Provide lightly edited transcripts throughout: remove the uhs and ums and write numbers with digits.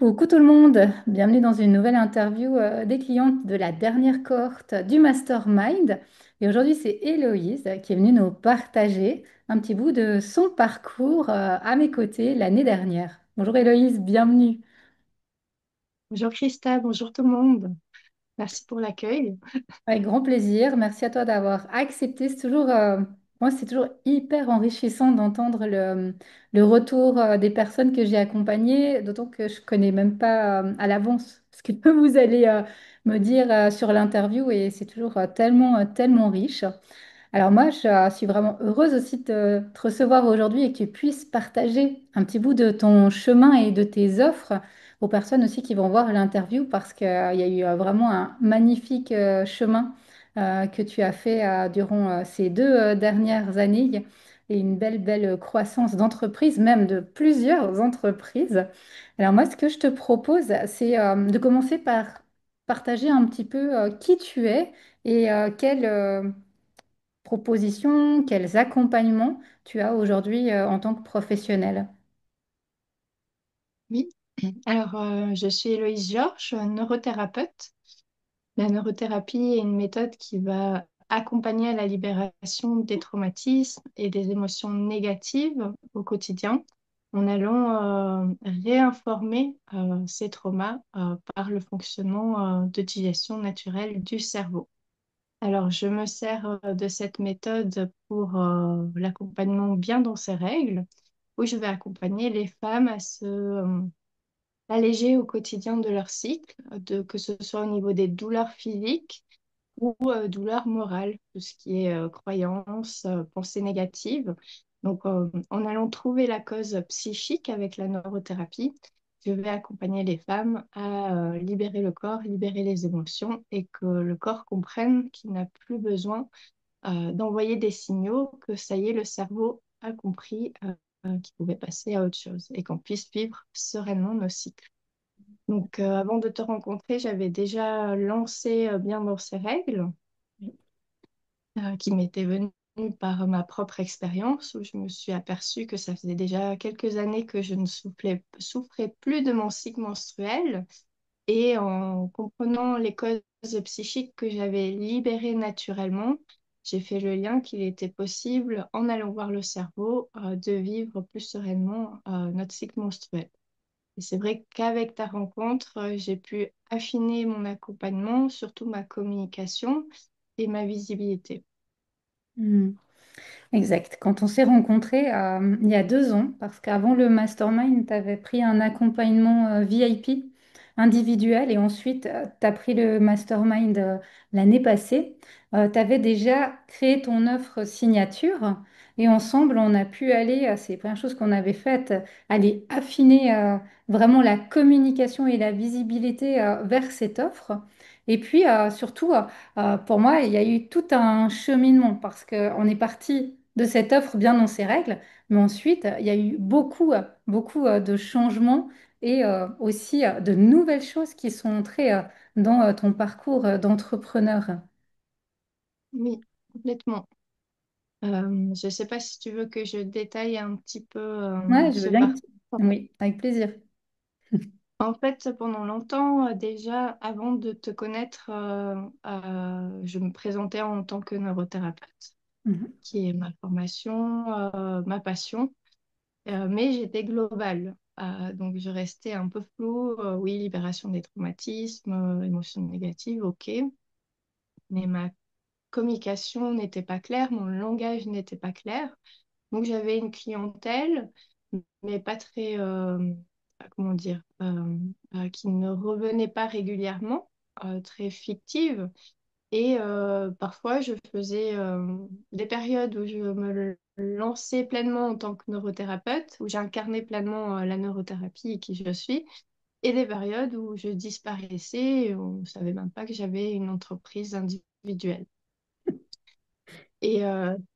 Coucou tout le monde, bienvenue dans une nouvelle interview des clientes de la dernière cohorte du Mastermind. Et aujourd'hui, c'est Héloïse qui est venue nous partager un petit bout de son parcours à mes côtés l'année dernière. Bonjour Héloïse, bienvenue. Bonjour Christa, bonjour tout le monde. Merci pour l'accueil. Avec grand plaisir. Merci à toi d'avoir accepté. Moi, c'est toujours hyper enrichissant d'entendre le retour des personnes que j'ai accompagnées, d'autant que je connais même pas à l'avance ce que vous allez me dire sur l'interview et c'est toujours tellement riche. Alors moi, je suis vraiment heureuse aussi de te recevoir aujourd'hui et que tu puisses partager un petit bout de ton chemin et de tes offres aux personnes aussi qui vont voir l'interview parce qu'il y a eu vraiment un magnifique chemin que tu as fait durant ces deux dernières années et une belle croissance d'entreprise, même de plusieurs entreprises. Alors moi, ce que je te propose, c'est de commencer par partager un petit peu qui tu es et quelle propositions, quels accompagnements tu as aujourd'hui en tant que professionnel? Oui, je suis Héloïse Georges, neurothérapeute. La neurothérapie est une méthode qui va accompagner à la libération des traumatismes et des émotions négatives au quotidien en allant réinformer ces traumas par le fonctionnement de digestion naturelle du cerveau. Alors, je me sers de cette méthode pour l'accompagnement bien dans ses règles, où je vais accompagner les femmes à se alléger au quotidien de leur cycle, que ce soit au niveau des douleurs physiques ou douleurs morales, tout ce qui est croyances, pensées négatives. Donc, en allant trouver la cause psychique avec la neurothérapie, je vais accompagner les femmes à libérer le corps, libérer les émotions et que le corps comprenne qu'il n'a plus besoin d'envoyer des signaux que ça y est, le cerveau a compris qu'il pouvait passer à autre chose et qu'on puisse vivre sereinement nos cycles. Donc, avant de te rencontrer, j'avais déjà lancé Bien dans ses règles, qui m'était venue par ma propre expérience, où je me suis aperçue que ça faisait déjà quelques années que je ne souffrais plus de mon cycle menstruel. Et en comprenant les causes psychiques que j'avais libérées naturellement, j'ai fait le lien qu'il était possible, en allant voir le cerveau, de vivre plus sereinement notre cycle menstruel. Et c'est vrai qu'avec ta rencontre, j'ai pu affiner mon accompagnement, surtout ma communication et ma visibilité. Hmm. Exact. Quand on s'est rencontrés il y a 2 ans, parce qu'avant le mastermind, tu avais pris un accompagnement VIP individuel et ensuite tu as pris le mastermind l'année passée, tu avais déjà créé ton offre signature et ensemble on a pu aller, c'est la première chose qu'on avait faite, aller affiner vraiment la communication et la visibilité vers cette offre. Et puis surtout, pour moi, il y a eu tout un cheminement parce qu'on est parti de cette offre bien dans ses règles, mais ensuite, il y a eu beaucoup de changements et aussi de nouvelles choses qui sont entrées dans ton parcours d'entrepreneur. Oui, complètement. Je ne sais pas si tu veux que je détaille un petit peu Ouais, je veux ce bien que parcours. tu... Oui, avec plaisir. En fait, pendant longtemps, déjà, avant de te connaître, je me présentais en tant que neurothérapeute, Mhm. qui est ma formation, ma passion. Mais j'étais globale. Donc, je restais un peu floue. Oui, libération des traumatismes, émotions négatives, ok. Mais ma communication n'était pas claire, mon langage n'était pas clair. Donc, j'avais une clientèle, mais pas très, comment dire, qui ne revenait pas régulièrement, très fictive. Et parfois, je faisais des périodes où je me lançais pleinement en tant que neurothérapeute, où j'incarnais pleinement la neurothérapie et qui je suis, et des périodes où je disparaissais et on ne savait même pas que j'avais une entreprise individuelle. Et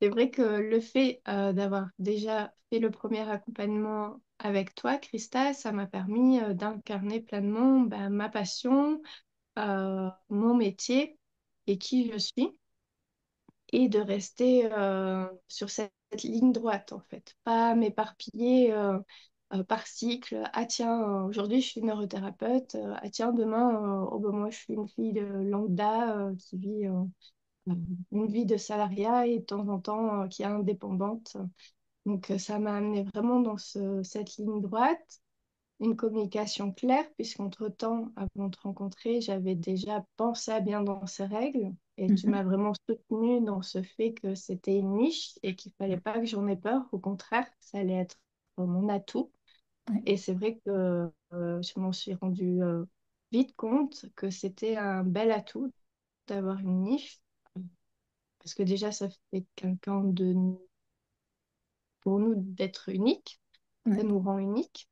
c'est vrai que le fait d'avoir déjà fait le premier accompagnement avec toi, Christa, ça m'a permis d'incarner pleinement ma passion, mon métier et qui je suis et de rester sur cette ligne droite, en fait. Pas m'éparpiller par cycle. Ah tiens, aujourd'hui je suis neurothérapeute. Ah tiens, demain, oh, ben, moi je suis une fille de lambda qui vit une vie de salariat et de temps en temps qui est indépendante. Donc ça m'a amené vraiment dans cette ligne droite, une communication claire, puisqu'entre-temps, avant de te rencontrer, j'avais déjà pensé à bien dans ces règles. Et tu Mhm. m'as vraiment soutenue dans ce fait que c'était une niche et qu'il fallait pas que j'en ai peur. Au contraire, ça allait être mon atout. Ouais, Et c'est vrai que je m'en suis rendu vite compte que c'était un bel atout d'avoir une niche. Parce que déjà, ça fait quelqu'un de, pour nous d'être unique. Ça ouais, nous rend unique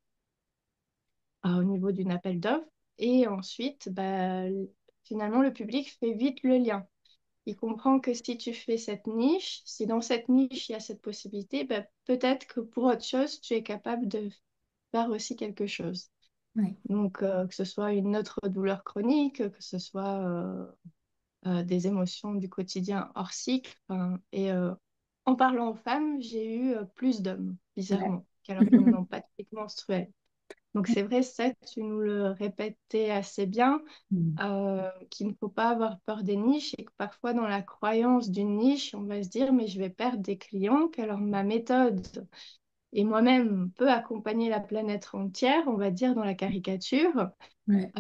au niveau d'une appel d'offres. Et ensuite, bah, finalement, le public fait vite le lien. Il comprend que si tu fais cette niche, si dans cette niche, il y a cette possibilité, bah, peut-être que pour autre chose, tu es capable de faire aussi quelque chose. ouais, Donc, que ce soit une autre douleur chronique, que ce soit des émotions du quotidien hors cycle. Enfin, et en parlant aux femmes, j'ai eu plus d'hommes, ouais. bizarrement, qu'alors qu'ils n'ont pas de cycle menstruel. Donc c'est vrai, ça, tu nous le répétais assez bien, Mhm. qu'il ne faut pas avoir peur des niches et que parfois dans la croyance d'une niche, on va se dire, mais je vais perdre des clients, qu'alors ma méthode et moi-même peut accompagner la planète entière, on va dire dans la caricature, Ouais,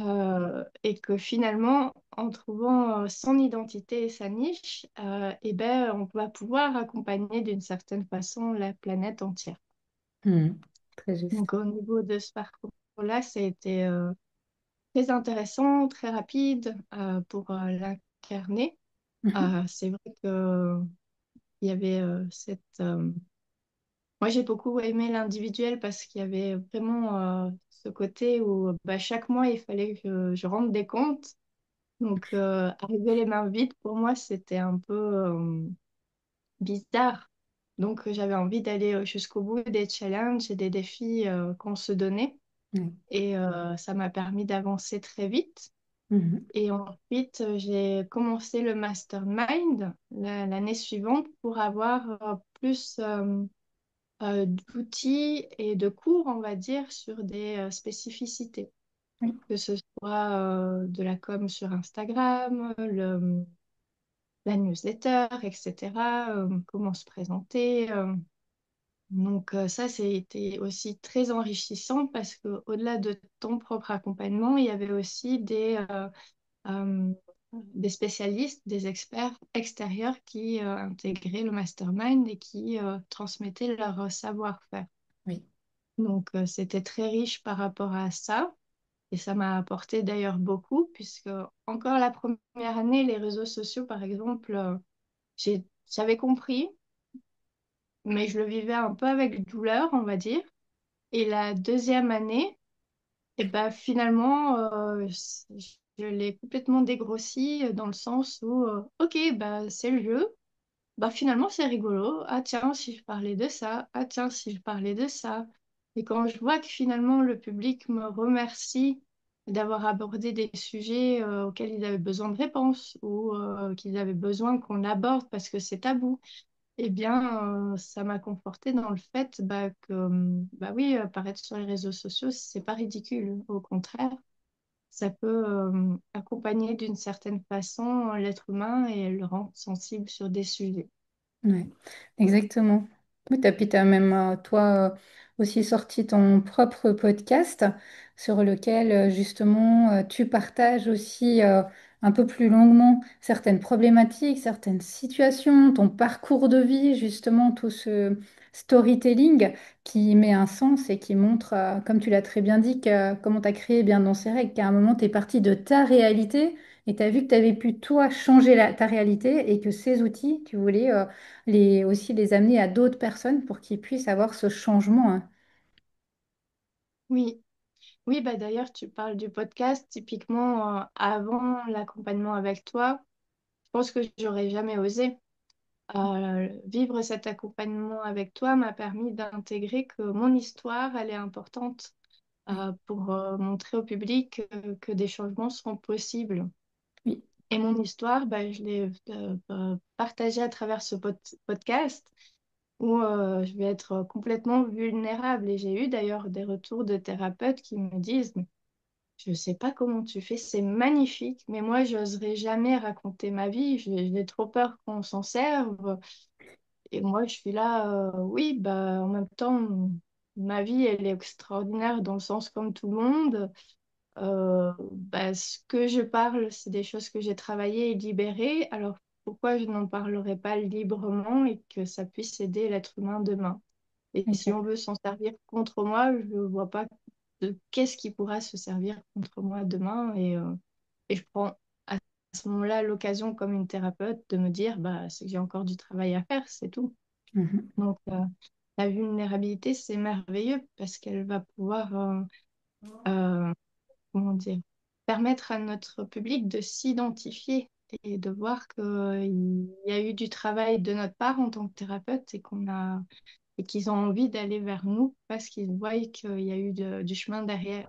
et que finalement, en trouvant son identité et sa niche, eh ben, on va pouvoir accompagner d'une certaine façon la planète entière. Mhm. Très juste. Donc au niveau de ce parcours-là, ça a été très intéressant, très rapide pour l'incarner. Mhm. C'est vrai que il y avait moi, j'ai beaucoup aimé l'individuel parce qu'il y avait vraiment ce côté où bah, chaque mois, il fallait que je rende des comptes. Donc, arriver les mains vides, pour moi, c'était un peu bizarre. Donc, j'avais envie d'aller jusqu'au bout des challenges et des défis qu'on se donnait. Ouais. Et ça m'a permis d'avancer très vite. Mhm. Et ensuite, j'ai commencé le mastermind l'année suivante pour avoir plus d'outils et de cours, on va dire, sur des spécificités. Oui, Que ce soit de la com sur Instagram, la newsletter, etc. Comment se présenter. Donc ça, c'était aussi très enrichissant parce qu'au-delà de ton propre accompagnement, il y avait aussi euh, des spécialistes, des experts extérieurs qui intégraient le mastermind et qui transmettaient leur savoir-faire. oui, Donc c'était très riche par rapport à ça. Et ça m'a apporté d'ailleurs beaucoup, puisque encore la première année, les réseaux sociaux, par exemple, j'avais compris, mais je le vivais un peu avec douleur, on va dire. Et la deuxième année, et ben, finalement, je l'ai complètement dégrossi dans le sens où, ok, bah, c'est le jeu. Bah, finalement, c'est rigolo. Ah tiens, si je parlais de ça. Ah tiens, si je parlais de ça. Et quand je vois que finalement le public me remercie d'avoir abordé des sujets auxquels ils avaient besoin de réponses ou qu'ils avaient besoin qu'on aborde parce que c'est tabou, eh bien, ça m'a conforté dans le fait bah, que, bah oui, apparaître sur les réseaux sociaux, c'est pas ridicule. Au contraire, ça peut accompagner d'une certaine façon l'être humain et le rendre sensible sur des sujets. ouais, exactement. Oui, puis tu as même, toi, aussi sorti ton propre podcast sur lequel, justement, tu partages aussi un peu plus longuement certaines problématiques, certaines situations, ton parcours de vie, justement, tout ce storytelling qui met un sens et qui montre, comme tu l'as très bien dit, comment tu as créé bien dans ces règles, qu'à un moment, tu es parti de ta réalité et tu as vu que tu avais pu, toi, changer ta réalité et que ces outils, tu voulais aussi les amener à d'autres personnes pour qu'ils puissent avoir ce changement, hein. Oui, oui, bah d'ailleurs, tu parles du podcast. Typiquement, avant l'accompagnement avec toi, je pense que j'aurais jamais osé. Vivre cet accompagnement avec toi m'a permis d'intégrer que mon histoire, elle est importante Oui, pour montrer au public que des changements seront possibles. oui, Et mon histoire, bah, je l'ai partagée à travers ce podcast. où je vais être complètement vulnérable. Et j'ai eu d'ailleurs des retours de thérapeutes qui me disent, mais je ne sais pas comment tu fais, c'est magnifique, mais moi, j'oserais jamais raconter ma vie. J'ai trop peur qu'on s'en serve. Et moi, je suis là, oui, bah, en même temps, ma vie, elle est extraordinaire dans le sens comme tout le monde. Bah, ce que je parle, c'est des choses que j'ai travaillées et libérées. Alors, pourquoi je n'en parlerai pas librement et que ça puisse aider l'être humain demain? Et si on Exact. veut s'en servir contre moi, je ne vois pas de qu'est-ce qui pourra se servir contre moi demain. Et je prends à ce moment-là l'occasion comme une thérapeute de me dire, bah, c'est que j'ai encore du travail à faire, c'est tout. Mhm. Donc, la vulnérabilité, c'est merveilleux parce qu'elle va pouvoir, euh, comment dire, permettre à notre public de s'identifier et de voir qu'il y a eu du travail de notre part en tant que thérapeute et qu'ils ont envie d'aller vers nous parce qu'ils voient qu'il y a eu du chemin derrière.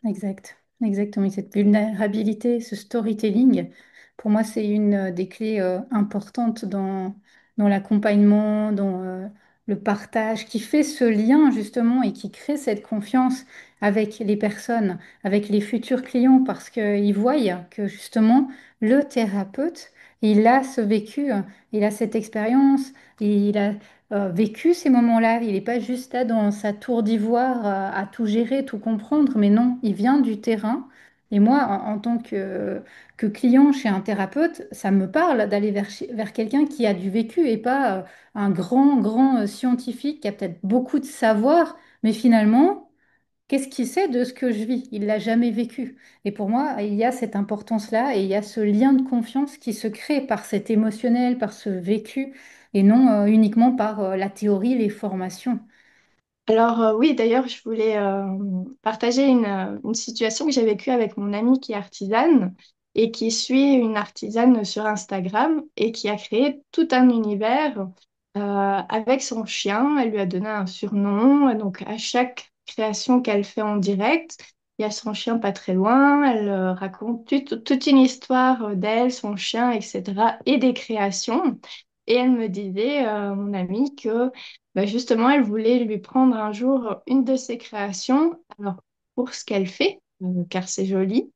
Exact, exactement. Cette vulnérabilité, ce storytelling, pour moi, c'est une des clés importantes dans l'accompagnement, dans le partage, qui fait ce lien justement et qui crée cette confiance avec les personnes, avec les futurs clients, parce qu'ils voient que justement, le thérapeute, il a ce vécu, il a cette expérience, il a vécu ces moments-là. Il n'est pas juste là dans sa tour d'ivoire à tout gérer, tout comprendre, mais non, il vient du terrain. Et moi, en tant que client chez un thérapeute, ça me parle d'aller vers quelqu'un qui a du vécu et pas un grand scientifique qui a peut-être beaucoup de savoir, mais finalement, qu'est-ce qu'il sait de ce que je vis? Il l'a jamais vécu. Et pour moi, il y a cette importance-là et il y a ce lien de confiance qui se crée par cet émotionnel, par ce vécu et non uniquement par la théorie, les formations. Alors oui, d'ailleurs, je voulais partager une situation que j'ai vécue avec mon amie qui est artisane et qui suit une artisane sur Instagram et qui a créé tout un univers avec son chien. Elle lui a donné un surnom. Donc à chaque création qu'elle fait en direct, il y a son chien pas très loin. Elle raconte toute une histoire d'elle, son chien, etc. et des créations. Et elle me disait, mon amie, que bah, justement, elle voulait lui prendre un jour une de ses créations, alors pour ce qu'elle fait, car c'est joli,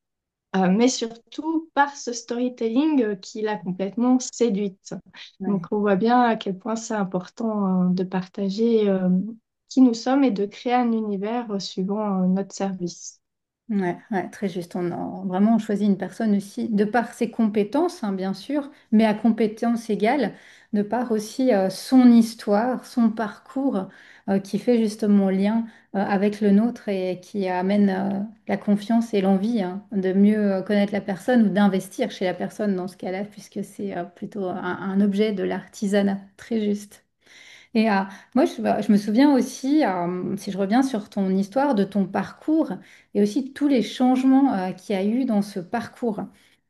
mais surtout par ce storytelling qui l'a complètement séduite. Donc Ouais. on voit bien à quel point c'est important de partager qui nous sommes et de créer un univers suivant notre service. Ouais, ouais, très juste. Vraiment, on choisit une personne aussi, de par ses compétences, hein, bien sûr, mais à compétences égales, de par aussi son histoire, son parcours, qui fait justement lien avec le nôtre et qui amène la confiance et l'envie hein, de mieux connaître la personne ou d'investir chez la personne dans ce cas-là, puisque c'est plutôt un objet de l'artisanat. Très juste. Et moi, je me souviens aussi, si je reviens sur ton histoire de ton parcours et aussi tous les changements qu'il y a eu dans ce parcours.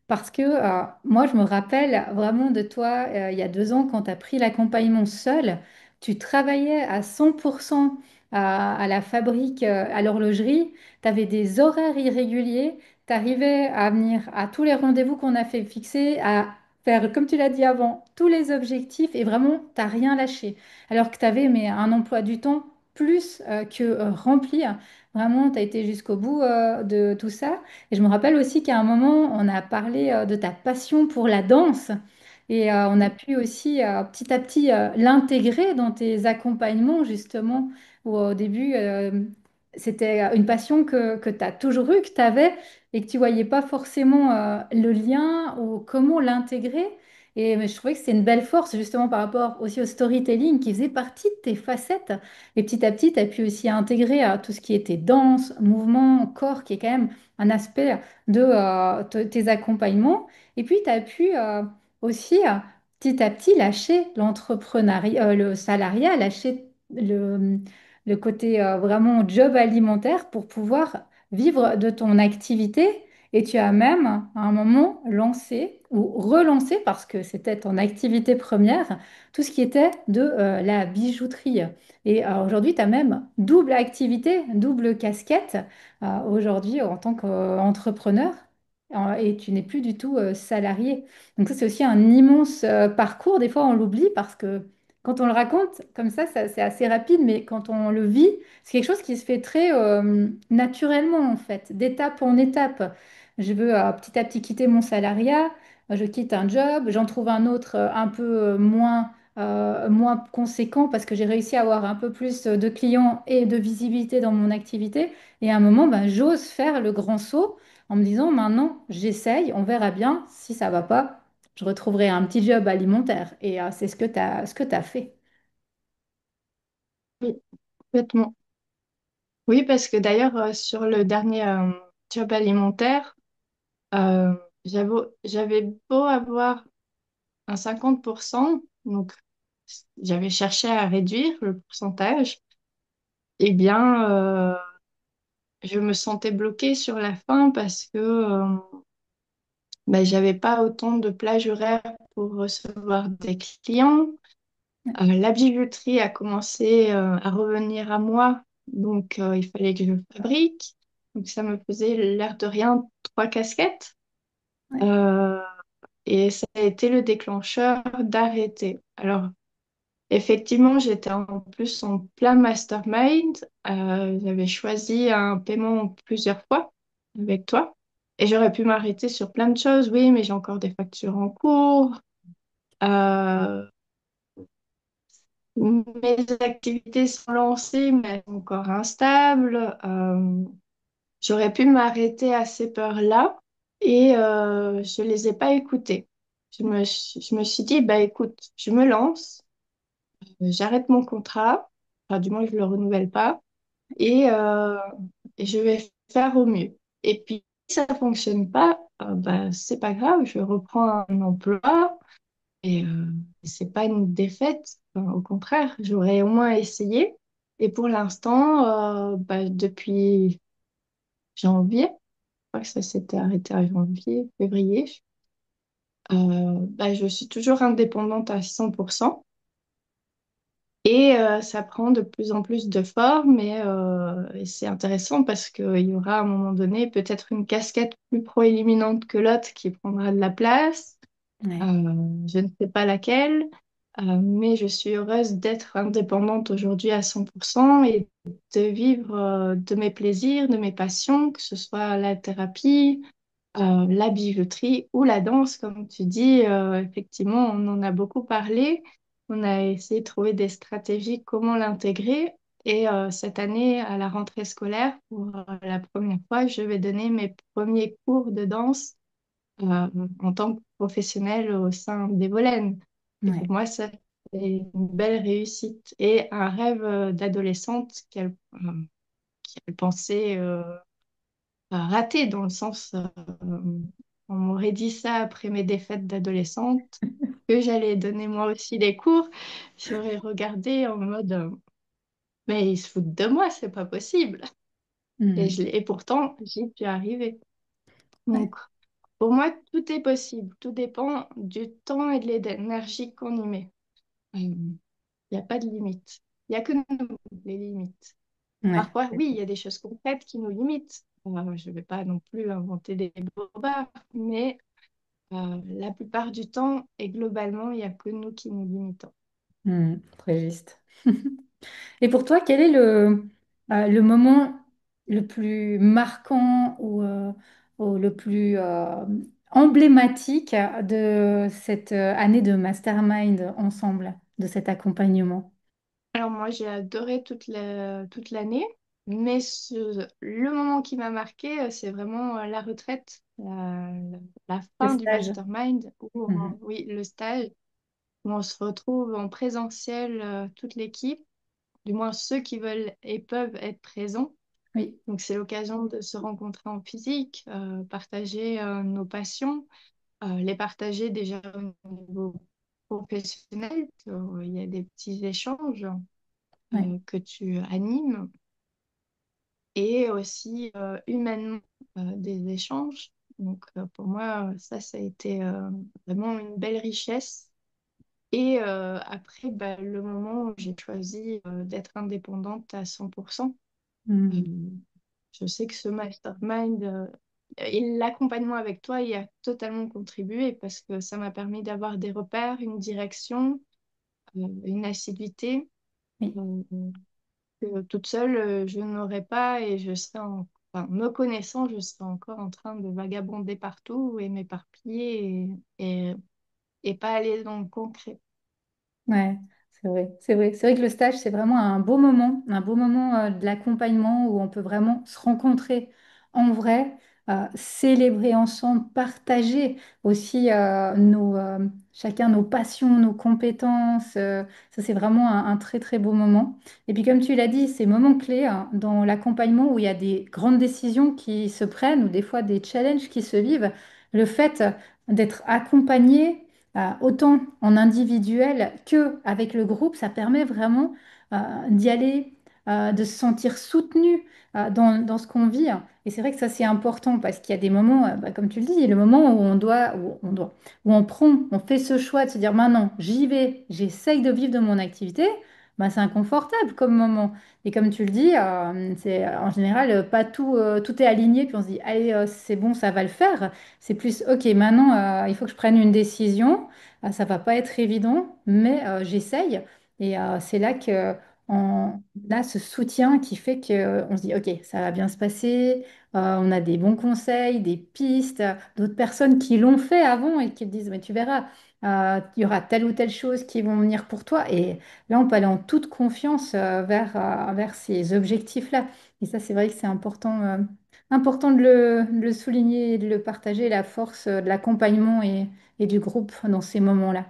Parce que moi, je me rappelle vraiment de toi il y a 2 ans quand tu as pris l'accompagnement seul. Tu travaillais à 100% à la fabrique, à l'horlogerie. Tu avais des horaires irréguliers. Tu arrivais à venir à tous les rendez-vous qu'on a fait fixer, à faire, comme tu l'as dit avant, tous les objectifs et vraiment, tu n'as rien lâché alors que tu avais mais, un emploi du temps plus que rempli. Vraiment, tu as été jusqu'au bout de tout ça. Et je me rappelle aussi qu'à un moment, on a parlé de ta passion pour la danse. Et on a pu aussi petit à petit l'intégrer dans tes accompagnements, justement, où au début, c'était une passion que tu as toujours eue, que tu avais, et que tu voyais pas forcément le lien ou comment l'intégrer. Et mais je trouvais que c'était une belle force justement par rapport aussi au storytelling qui faisait partie de tes facettes. Et petit à petit, tu as pu aussi intégrer tout ce qui était danse, mouvement, corps, qui est quand même un aspect de tes accompagnements. Et puis, tu as pu aussi petit à petit lâcher l'entrepreneuriat, le salariat, lâcher le côté vraiment job alimentaire pour pouvoir vivre de ton activité. Et tu as même, à un moment, lancé ou relancé, parce que c'était ton activité première, tout ce qui était de la bijouterie. Et aujourd'hui, tu as même double activité, double casquette, aujourd'hui en tant qu'entrepreneur, et tu n'es plus du tout salarié. Donc ça, c'est aussi un immense parcours. Des fois, on l'oublie parce que quand on le raconte comme ça, c'est assez rapide, mais quand on le vit, c'est quelque chose qui se fait très naturellement, en fait, d'étape en étape. Je veux petit à petit quitter mon salariat, je quitte un job, j'en trouve un autre un peu moins conséquent parce que j'ai réussi à avoir un peu plus de clients et de visibilité dans mon activité. Et à un moment, ben, j'ose faire le grand saut en me disant, maintenant, j'essaye, on verra bien. Si ça va pas, je retrouverai un petit job alimentaire. Et c'est ce que tu as fait. Oui, complètement. Oui, parce que d'ailleurs, sur le dernier job alimentaire, euh, j'avais beau avoir un 50%, donc j'avais cherché à réduire le pourcentage, eh bien, je me sentais bloquée sur la fin parce que j'avais pas autant de plage horaire pour recevoir des clients. La bijouterie a commencé à revenir à moi, donc il fallait que je fabrique. Donc ça me faisait l'air de rien 3 casquettes. Ouais, Euh, et ça a été le déclencheur d'arrêter. Alors effectivement, j'étais en plus en plein mastermind. J'avais choisi un paiement en plusieurs fois avec toi. Et j'aurais pu m'arrêter sur plein de choses. Oui, mais j'ai encore des factures en cours. Euh, Mes activités sont lancées, mais elles sont encore instables. J'aurais pu m'arrêter à ces peurs-là et je les ai pas écoutées. Je me suis dit, bah écoute, je me lance, j'arrête mon contrat, enfin du moins je le renouvelle pas, et, euh, et je vais faire au mieux. Et puis si ça fonctionne pas, bah c'est pas grave, je reprends un emploi. Et c'est pas une défaite, enfin, au contraire, j'aurais au moins essayé. Et pour l'instant, depuis janvier, je crois que ça s'était arrêté à janvier, février, je suis toujours indépendante à 100%. Et ça prend de plus en plus de forme et c'est intéressant parce qu'il y aura à un moment donné peut-être une casquette plus proéminente que l'autre qui prendra de la place. ouais, Euh, je ne sais pas laquelle, mais je suis heureuse d'être indépendante aujourd'hui à 100% et de vivre de mes plaisirs, de mes passions, que ce soit la thérapie, la bijouterie ou la danse, comme tu dis. Effectivement, on en a beaucoup parlé. On a essayé de trouver des stratégies, comment l'intégrer. Et cette année, à la rentrée scolaire, pour la première fois, je vais donner mes premiers cours de danse en tant que professionnelle au sein d'Evolène. Et ouais. pour moi, ça, c'est une belle réussite et un rêve d'adolescente qu'elle pensait rater dans le sens, on m'aurait dit ça après mes défaites d'adolescente, que j'allais donner moi aussi des cours. J'aurais regardé en mode, mais ils se foutent de moi, c'est pas possible. Hmm. Et pourtant, j'y suis arrivée. Ouais. Donc, pour moi, tout est possible. Tout dépend du temps et de l'énergie qu'on y met. Il n'y a pas de limite. Il n'y a que nous, les limites. Ouais. Parfois, oui, il y a des choses concrètes qui nous limitent. Je ne vais pas non plus inventer des bobards, mais la plupart du temps et globalement, il n'y a que nous qui nous limitons. Hmm. Très juste. Et pour toi, quel est le moment le plus marquant ou le plus emblématique de cette année de mastermind ensemble, de cet accompagnement? Alors moi, j'ai adoré toute l'année, mais le moment qui m'a marqué, c'est vraiment la retraite, la Le fin du stage. mastermind, Mhm. oui, le stage, où on se retrouve en présentiel, toute l'équipe, du moins ceux qui veulent et peuvent être présents. Oui, Donc c'est l'occasion de se rencontrer en physique, partager nos passions, les partager déjà au niveau professionnel. Il y a des petits échanges oui. que tu animes et aussi humainement des échanges. Donc pour moi, ça a été vraiment une belle richesse. Et après, le moment où j'ai choisi d'être indépendante à 100%, euh, Mhm. je sais que ce mastermind et l'accompagnement avec toi y a totalement contribué parce que ça m'a permis d'avoir des repères, une direction, une assiduité Oui. euh, que toute seule, je n'aurais pas et enfin, me connaissant, je serais encore en train de vagabonder partout et m'éparpiller et pas aller dans le concret. Ouais, c'est vrai, c'est vrai. C'est vrai que le stage, c'est vraiment un beau moment de l'accompagnement où on peut vraiment se rencontrer en vrai, célébrer ensemble, partager aussi chacun nos passions, nos compétences. Ça, c'est vraiment un très, très beau moment. Et puis, comme tu l'as dit, ces moments clés hein, dans l'accompagnement où il y a des grandes décisions qui se prennent ou des fois des challenges qui se vivent, le fait d'être accompagné autant en individuel que avec le groupe, ça permet vraiment d'y aller, de se sentir soutenu dans ce qu'on vit. Et c'est vrai que ça, c'est important parce qu'il y a des moments, bah, comme tu le dis, le moment où on prend, on fait ce choix de se dire maintenant, j'y vais, j'essaye de vivre de mon activité. Bah, c'est inconfortable comme moment. Et comme tu le dis, c'est en général pas tout est aligné, puis on se dit, allez, c'est bon, ça va le faire. C'est plus, ok, maintenant, il faut que je prenne une décision. Ça va pas être évident, mais j'essaye. Et c'est là que on a ce soutien qui fait qu'on se dit, OK, ça va bien se passer. On a des bons conseils, des pistes, d'autres personnes qui l'ont fait avant et qui te disent, mais tu verras, il y aura telle ou telle chose qui vont venir pour toi. Et là, on peut aller en toute confiance vers ces objectifs-là. Et ça, c'est vrai que c'est important de le souligner et de le partager, la force de l'accompagnement et du groupe dans ces moments-là.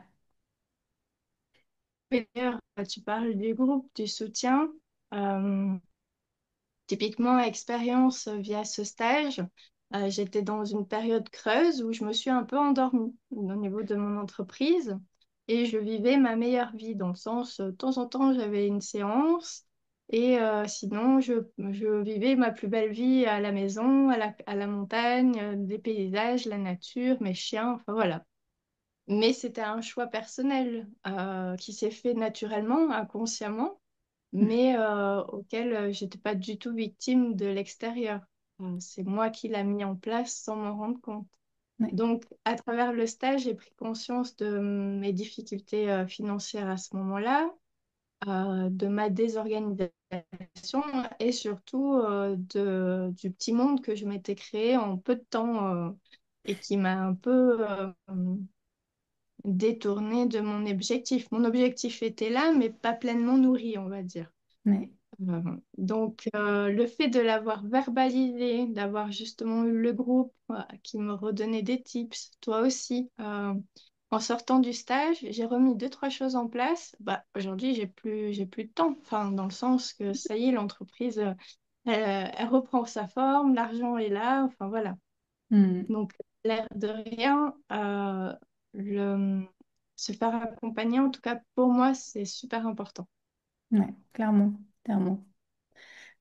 Et d'ailleurs, tu parles du groupe, du soutien. Euh, Typiquement, expérience via ce stage, j'étais dans une période creuse où je me suis un peu endormie au niveau de mon entreprise et je vivais ma meilleure vie dans le sens, de temps en temps, j'avais une séance et sinon, je vivais ma plus belle vie à la maison, à la montagne, des paysages, la nature, mes chiens, enfin voilà. Mais c'était un choix personnel qui s'est fait naturellement, inconsciemment mais auquel j'étais pas du tout victime de l'extérieur. C'est moi qui l'a mis en place sans m'en rendre compte. Ouais, Donc, à travers le stage, j'ai pris conscience de mes difficultés financières à ce moment-là, de ma désorganisation et surtout du petit monde que je m'étais créé en peu de temps et qui m'a un peu détournée de mon objectif. Mon objectif était là, mais pas pleinement nourri, on va dire. ouais, Donc, le fait de l'avoir verbalisé, d'avoir justement eu le groupe qui me redonnait des tips, toi aussi, en sortant du stage, j'ai remis deux, trois choses en place. Bah, aujourd'hui, j'ai plus de temps. Enfin, dans le sens que ça y est, l'entreprise, elle reprend sa forme, l'argent est là. Enfin, voilà. hmm, Donc, l'air de rien, le, se faire accompagner, en tout cas pour moi, c'est super important. ouais, clairement, clairement,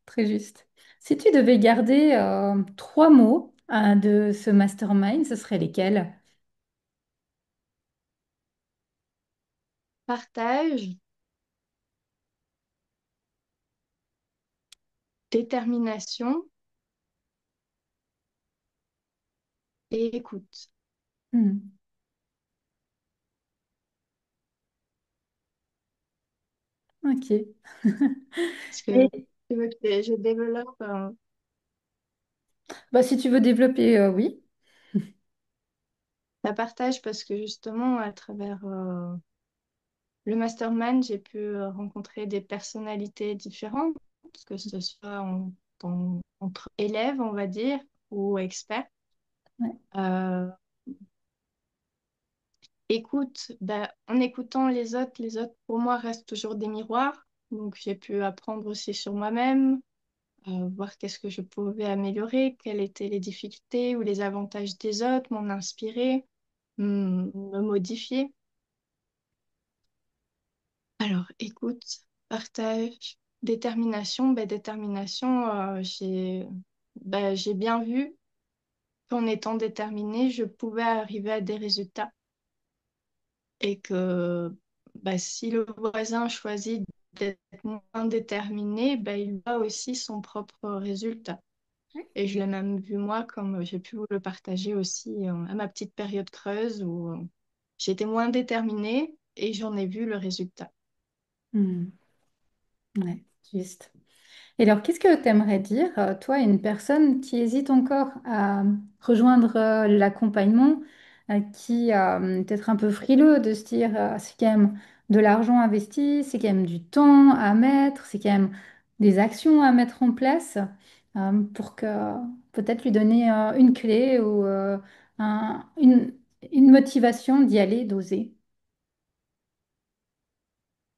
très juste. Si tu devais garder trois mots de ce mastermind, ce seraient lesquels? Partage, détermination et écoute. Hmm, ok. Parce que Et tu veux que je développe bah, si tu veux développer, oui. la partage parce que justement, à travers le mastermind, j'ai pu rencontrer des personnalités différentes, que ce soit entre élèves, on va dire, ou experts. Ouais, Euh, Écoute, bah, en écoutant les autres, pour moi, restent toujours des miroirs. Donc, j'ai pu apprendre aussi sur moi-même, voir qu'est-ce que je pouvais améliorer, quelles étaient les difficultés ou les avantages des autres, m'en inspirer, me modifier. Alors, écoute, partage, détermination. Ben, détermination, j'ai bien vu qu'en étant déterminée, je pouvais arriver à des résultats et que si le voisin choisit d'être moins déterminé, ben, il a aussi son propre résultat. ouais, Et je l'ai même vu moi, comme j'ai pu vous le partager aussi à ma petite période creuse où j'étais moins déterminée, et j'en ai vu le résultat. Hmm. Ouais, juste. Et alors, qu'est-ce que tu aimerais dire, toi, à une personne qui hésite encore à rejoindre l'accompagnement, qui peut-être un peu frileux de se dire c'est quand même de l'argent investi, c'est quand même du temps à mettre, c'est quand même des actions à mettre en place pour que peut-être lui donner une clé ou une motivation d'y aller, d'oser.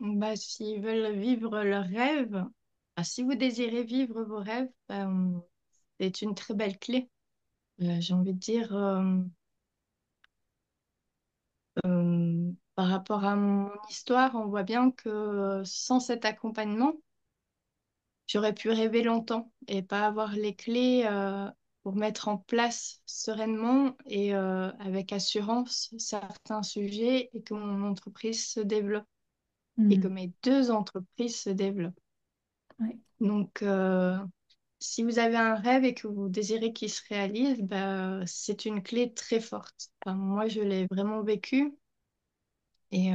Bah, s'ils veulent vivre leurs rêves, si vous désirez vivre vos rêves, c'est une très belle clé. J'ai envie de dire, par rapport à mon histoire, on voit bien que sans cet accompagnement, j'aurais pu rêver longtemps et pas avoir les clés pour mettre en place sereinement et avec assurance certains sujets et que mon entreprise se développe et que Hmm. mes deux entreprises se développent. Ouais. Donc, si vous avez un rêve et que vous désirez qu'il se réalise, bah, c'est une clé très forte. Enfin, moi, je l'ai vraiment vécu et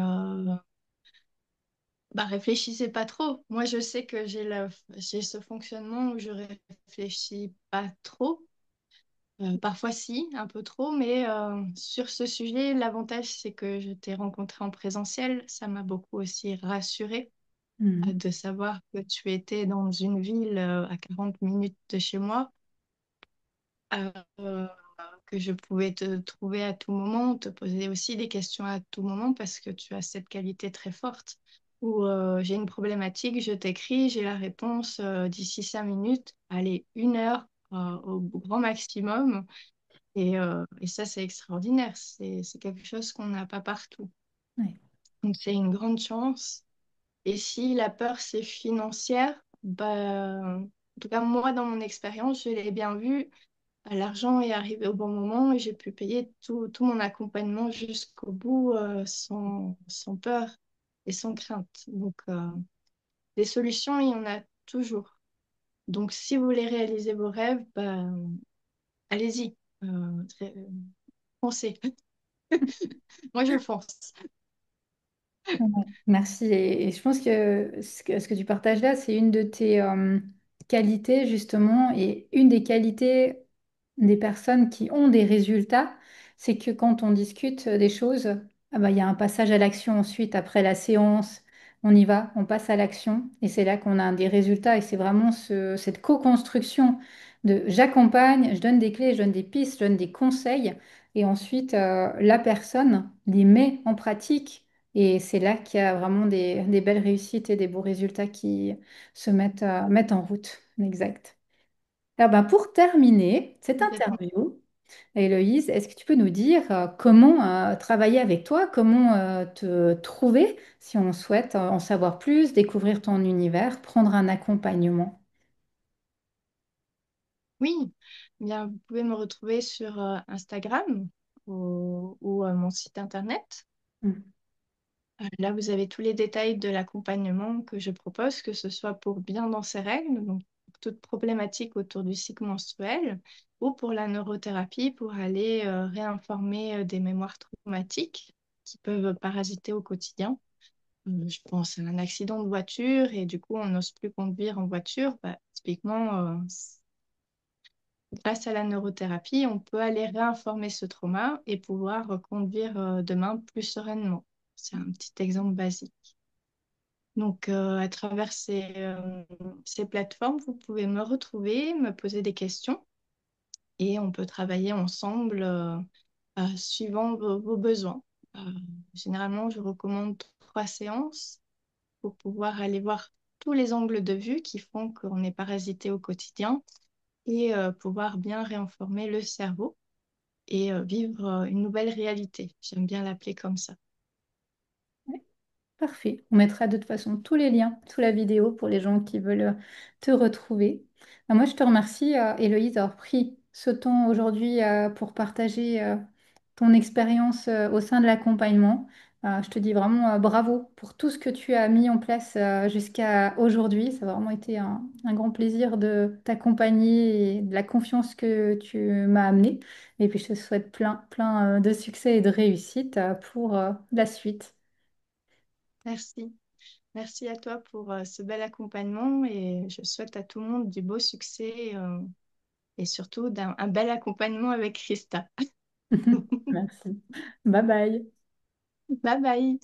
bah, réfléchissez pas trop. Moi, je sais que j'ai ce fonctionnement où je réfléchis pas trop. Parfois, si, un peu trop, mais sur ce sujet, l'avantage, c'est que je t'ai rencontré en présentiel. Ça m'a beaucoup aussi rassurée Hmm. de savoir que tu étais dans une ville à 40 minutes de chez moi, euh, que je pouvais te trouver à tout moment, te poser aussi des questions à tout moment parce que tu as cette qualité très forte où j'ai une problématique, je t'écris, j'ai la réponse d'ici 5 minutes, allez, 1 heure au grand maximum. Et ça, c'est extraordinaire. C'est quelque chose qu'on n'a pas partout. Ouais. Donc, c'est une grande chance. Et si la peur, c'est financière, bah, en tout cas, moi, dans mon expérience, je l'ai bien vu. L'argent est arrivé au bon moment et j'ai pu payer tout mon accompagnement jusqu'au bout sans peur et sans crainte. Donc, des solutions, il y en a toujours. Donc, si vous voulez réaliser vos rêves, bah, allez-y. Foncez. Moi, je fonce. Ouais. Merci. Et je pense que ce que tu partages là, c'est une de tes qualités, justement, et une des qualités des personnes qui ont des résultats, c'est que quand on discute des choses, ah bah, il y a un passage à l'action ensuite, après la séance, on y va, on passe à l'action, et c'est là qu'on a des résultats, et c'est vraiment cette co-construction de j'accompagne, je donne des clés, je donne des pistes, je donne des conseils, et ensuite la personne les met en pratique. Et c'est là qu'il y a vraiment des belles réussites et des beaux résultats qui se mettent en route. Exact. Alors ben, pour terminer cette Complètement. interview, Héloïse, est-ce que tu peux nous dire comment travailler avec toi, comment te trouver si on souhaite en savoir plus, découvrir ton univers, prendre un accompagnement? Oui, bien, vous pouvez me retrouver sur Instagram ou mon site internet. Mm. Là, vous avez tous les détails de l'accompagnement que je propose, que ce soit pour bien dans ses règles, donc pour toute problématique autour du cycle menstruel, ou pour la neurothérapie, pour aller réinformer des mémoires traumatiques qui peuvent parasiter au quotidien. Je pense à un accident de voiture et du coup, on n'ose plus conduire en voiture. Bah, typiquement, grâce à la neurothérapie, on peut aller réinformer ce trauma et pouvoir conduire demain plus sereinement. C'est un petit exemple basique. Donc, à travers ces plateformes, vous pouvez me retrouver, me poser des questions et on peut travailler ensemble suivant vos besoins. Euh, Généralement, je recommande 3 séances pour pouvoir aller voir tous les angles de vue qui font qu'on est parasité au quotidien et pouvoir bien réinformer le cerveau et vivre une nouvelle réalité. J'aime bien l'appeler comme ça. Parfait. On mettra de toute façon tous les liens sous la vidéo pour les gens qui veulent te retrouver. Moi, je te remercie, Héloïse, d'avoir pris ce temps aujourd'hui pour partager ton expérience au sein de l'accompagnement. Je te dis vraiment bravo pour tout ce que tu as mis en place jusqu'à aujourd'hui. Ça a vraiment été un grand plaisir de t'accompagner et de la confiance que tu m'as amenée. Et puis, je te souhaite plein, plein de succès et de réussite pour la suite. Merci. Merci à toi pour ce bel accompagnement et je souhaite à tout le monde du beau succès et surtout un bel accompagnement avec Christa. Merci. Bye bye. Bye bye.